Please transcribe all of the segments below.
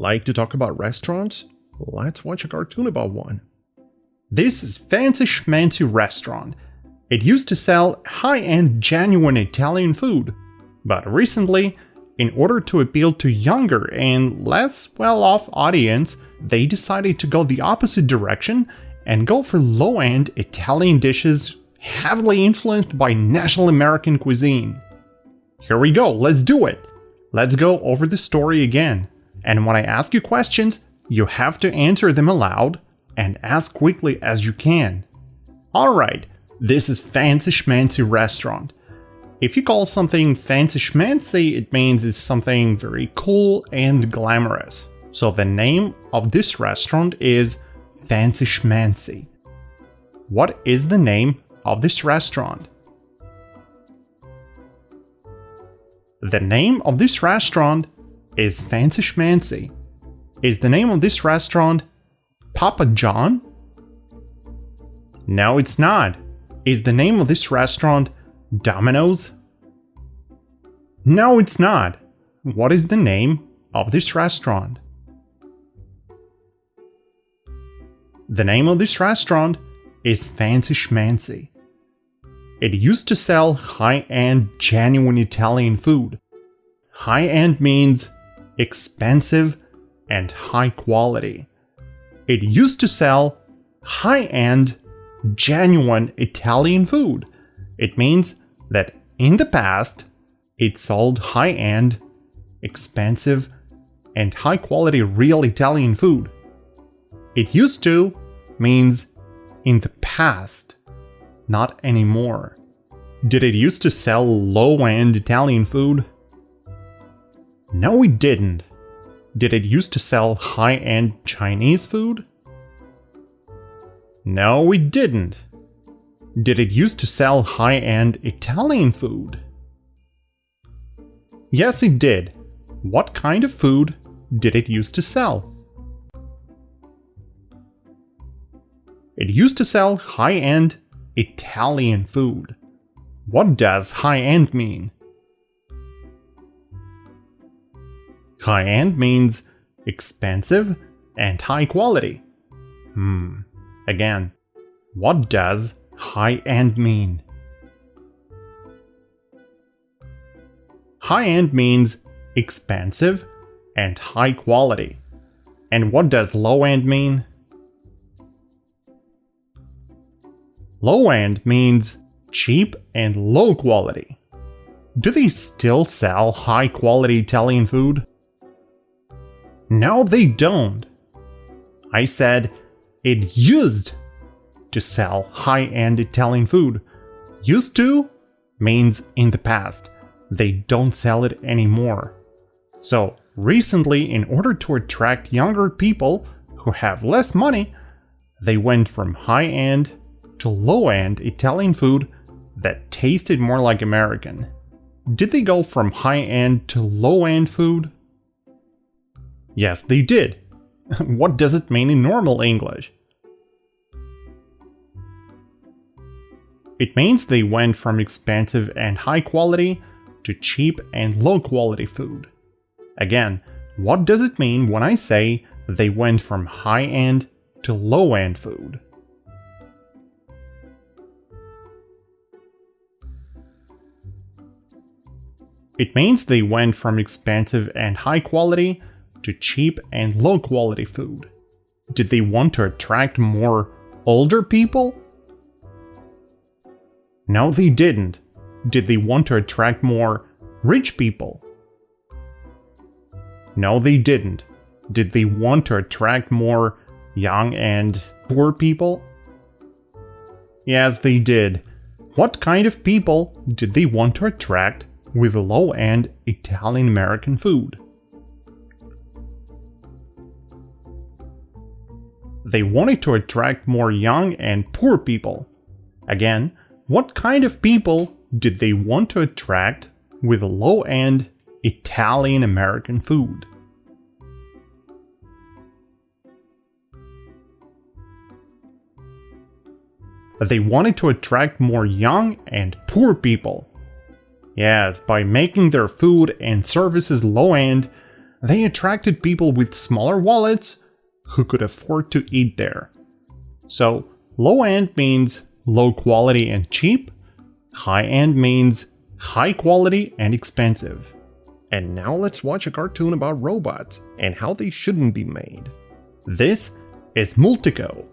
Like to talk about restaurants? Let's watch a cartoon about one. This is Fancy Schmancy Restaurant. It used to sell high-end genuine Italian food, but recently, in order to appeal to younger and less well-off audience, they decided to go the opposite direction and go for low-end Italian dishes heavily influenced by national American cuisine. Here we go, let's do it! Let's go over the story again. And when I ask you questions, you have to answer them aloud and as quickly as you can. Alright, this is Fancy Schmancy Restaurant. If you call something fancy schmancy, it means it's something very cool and glamorous. So the name of this restaurant is Fancy Schmancy. What is the name of this restaurant? The name of this restaurant is Fancy Schmancy. Is the name of this restaurant Papa John? No, it's not. Is the name of this restaurant Domino's? No, it's not. What is the name of this restaurant? The name of this restaurant is Fancy Schmancy. It used to sell high-end, genuine Italian food. High-end means expensive and high quality. It used to sell high-end, genuine Italian food. It means that in the past, it sold high-end, expensive, and high-quality real Italian food. It used to means in the past, not anymore. Did it used to sell low-end Italian food? No, it didn't. Did it used to sell high-end Chinese food? No, it didn't. Did it used to sell high-end Italian food? Yes, it did. What kind of food did it used to sell? It used to sell high-end Italian food. What does high-end mean? High-end means expensive and high quality. Again, what does high-end mean? High-end means expensive and high quality. And what does low-end mean? Low-end means cheap and low quality. Do they still sell high-quality Italian food? No, they don't. I said it used to sell high-end Italian food. Used to means in the past. They don't sell it anymore. So recently, in order to attract younger people who have less money, they went from high-end to low-end Italian food that tasted more like American. Did they go from high-end to low-end food? Yes, they did. What does it mean in normal English? It means they went from expensive and high quality to cheap and low quality food. Again, what does it mean when I say they went from high-end to low-end food? It means they went from expensive and high quality to cheap and low quality food. Did they want to attract more older people? No, they didn't. Did they want to attract more rich people? No, they didn't. Did they want to attract more young and poor people? Yes, they did. What kind of people did they want to attract with low-end Italian American food? They wanted to attract more young and poor people. Again, what kind of people did they want to attract with low-end Italian American food? They wanted to attract more young and poor people. Yes, by making their food and services low-end, they attracted people with smaller wallets who could afford to eat there. So, low-end means low quality and cheap, high-end means high quality and expensive. And now let's watch a cartoon about robots and how they shouldn't be made. This is Multico,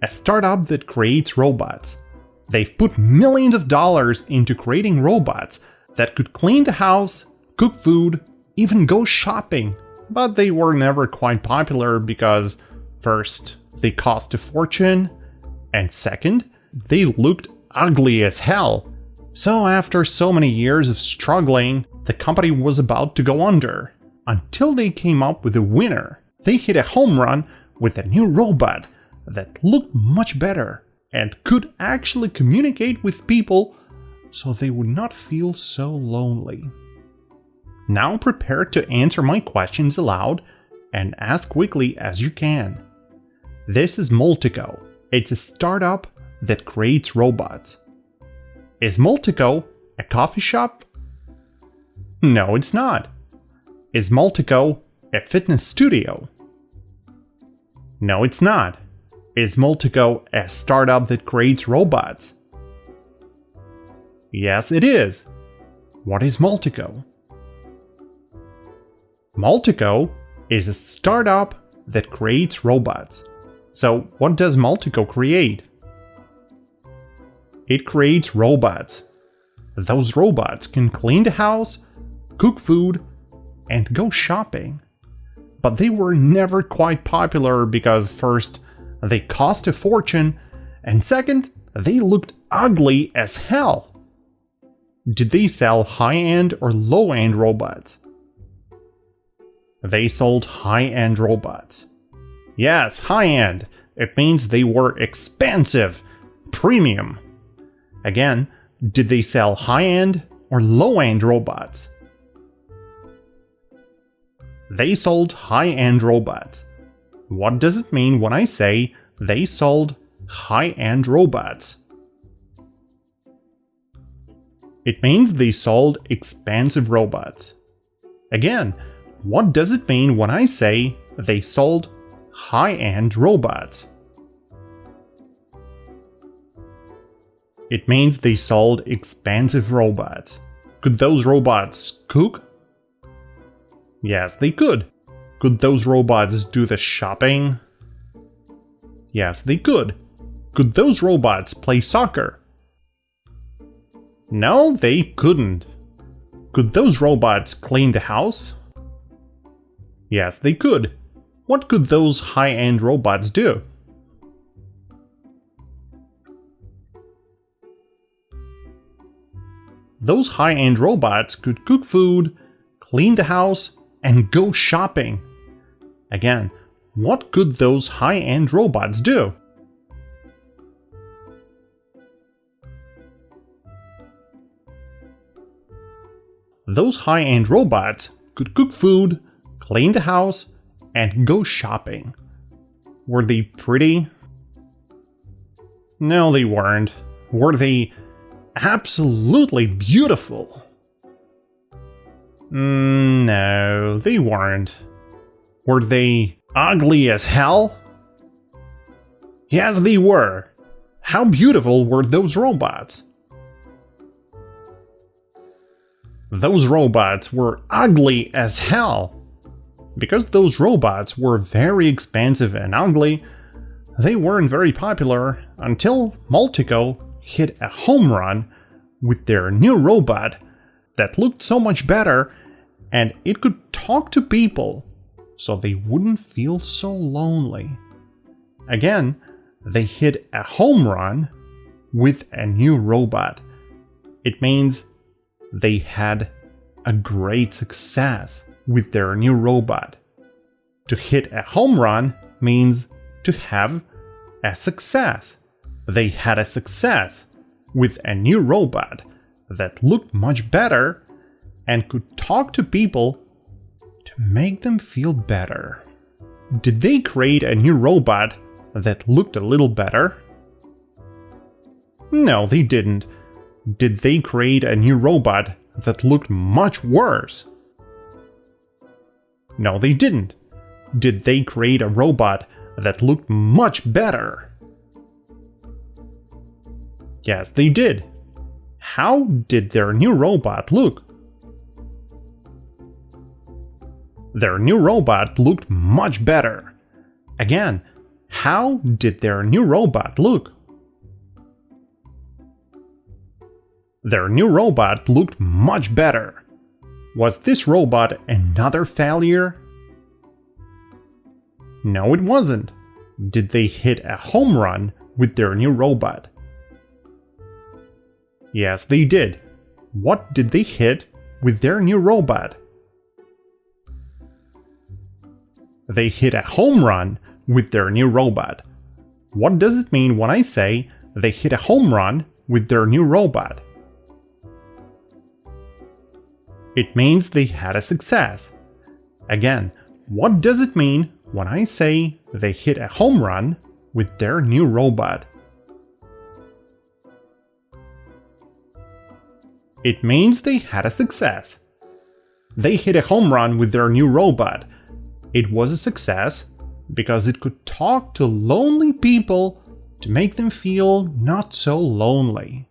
a startup that creates robots. They've put millions of dollars into creating robots that could clean the house, cook food, even go shopping. But they were never quite popular because, first, they cost a fortune, and second, they looked ugly as hell. So after so many years of struggling, the company was about to go under, until they came up with a winner. They hit a home run with a new robot that looked much better and could actually communicate with people so they would not feel so lonely. Now prepare to answer my questions aloud and as quickly as you can. This is Multico. It's a startup that creates robots. Is Multico a coffee shop? No, it's not. Is Multico a fitness studio? No, it's not. Is Multico a startup that creates robots? Yes, it is. What is Multico? Multico is a startup that creates robots. So, what does Multico create? It creates robots. Those robots can clean the house, cook food, and go shopping. But they were never quite popular because first, they cost a fortune, and second, they looked ugly as hell. Did they sell high-end or low-end robots? They sold high-end robots. Yes, high-end. It means they were expensive, premium. Again, did they sell high-end or low-end robots? They sold high-end robots. What does it mean when I say they sold high-end robots? It means they sold expensive robots. Again, what does it mean when I say they sold high-end robots? It means they sold expensive robots. Could those robots cook? Yes, they could. Could those robots do the shopping? Yes, they could. Could those robots play soccer? No, they couldn't. Could those robots clean the house? Yes, they could. What could those high-end robots do? Those high-end robots could cook food, clean the house, and go shopping. Again, what could those high-end robots do? Those high-end robots could cook food, clean the house, and go shopping. Were they pretty? No, they weren't. Were they absolutely beautiful? No, they weren't. Were they ugly as hell? Yes, they were. How beautiful were those robots? Those robots were ugly as hell. Because those robots were very expensive and ugly, they weren't very popular until Multico hit a home run with their new robot that looked so much better and it could talk to people so they wouldn't feel so lonely. Again, they hit a home run with a new robot. It means they had a great success with their new robot. To hit a home run means to have a success. They had a success with a new robot that looked much better and could talk to people to make them feel better. Did they create a new robot that looked a little better? No, they didn't. Did they create a new robot that looked much worse? No, they didn't. Did they create a robot that looked much better? Yes, they did. How did their new robot look? Their new robot looked much better. Again, how did their new robot look? Their new robot looked much better. Was this robot another failure? No, it wasn't. Did they hit a home run with their new robot? Yes, they did. What did they hit with their new robot? They hit a home run with their new robot. What does it mean when I say they hit a home run with their new robot? It means they had a success. Again, what does it mean when I say they hit a home run with their new robot? It means they had a success. They hit a home run with their new robot. It was a success because it could talk to lonely people to make them feel not so lonely.